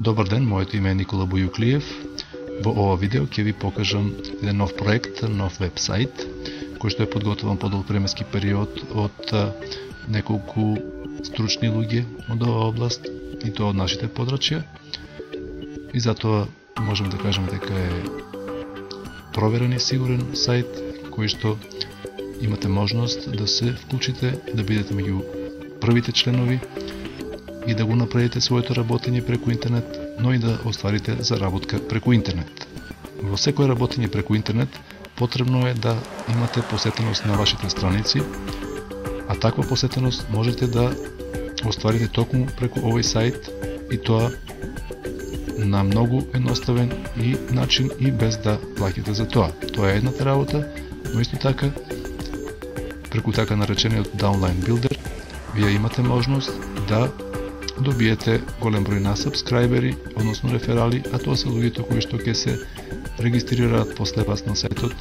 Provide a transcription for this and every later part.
Добар ден, моето име е Никола Бојуклиев. Во ова видео ќе ви покажам еден нов проект, нов вебсайт, кој што е подготвен по долг временски период од неколку стручни луѓе од оваа област и тоа од нашите подрачја. И затоа можеме да кажеме дека е проверен и сигурен сайт кој што имате можност да се вклучите, да бидете меѓу првите членови и да го направите своето работење преку интернет, но и да остварите заработка преку интернет. Во секој работење преку интернет потребно е да имате посетеност на вашите страници, а таква посетеност можете да остварите токму преку овој сајт и тоа на многу едноставен и начин и без да плаќате за тоа. Тоа е едната работа, но исто така преку така наречениот Downline Builder вие имате можност да добиете голем број на сабскрајбери, односно реферали, а тоа се луѓето кои што ќе се регистрираат после вас на сајтот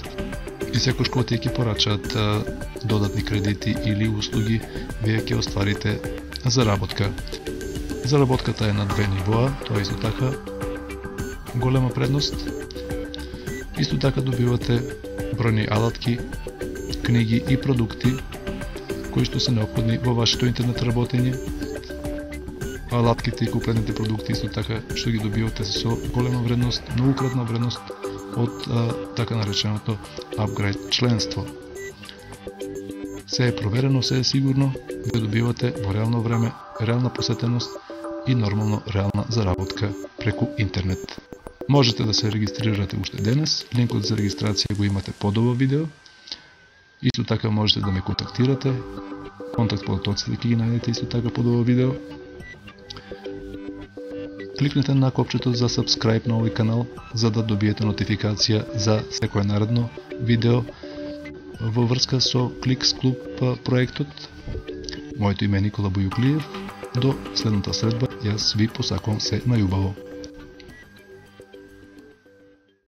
и секој кога ти ќе порачаат додатни кредити или услуги, вие ќе остварите заработка. Заработката е на две нивоа, тоа исто така голема предност. Исто така добивате бројни алатки, книги и продукти кои што се неопходни во вашето интернет работење. Алатките и куплените продукти исто така што ги добивате со голема вредност, многократна вредност од така нареченото апгрейд членство. Се е проверено, се е сигурно, вие добивате во реално време, реална посетеност и нормално реална заработка преку интернет. Можете да се регистрирате уште денес, линкот за регистрација го имате под ово видео. Исто така можете да ме контактирате, контакт податоците ќе ги најдете исто така под ово видео. Кликнете на копчето за subscribe на овој канал за да добиете нотификација за секое наредно видео во врска со Clicks Club проектот. Моето име е Никола Бојуклиев. До следната средба, јас ви посакувам се најубаво.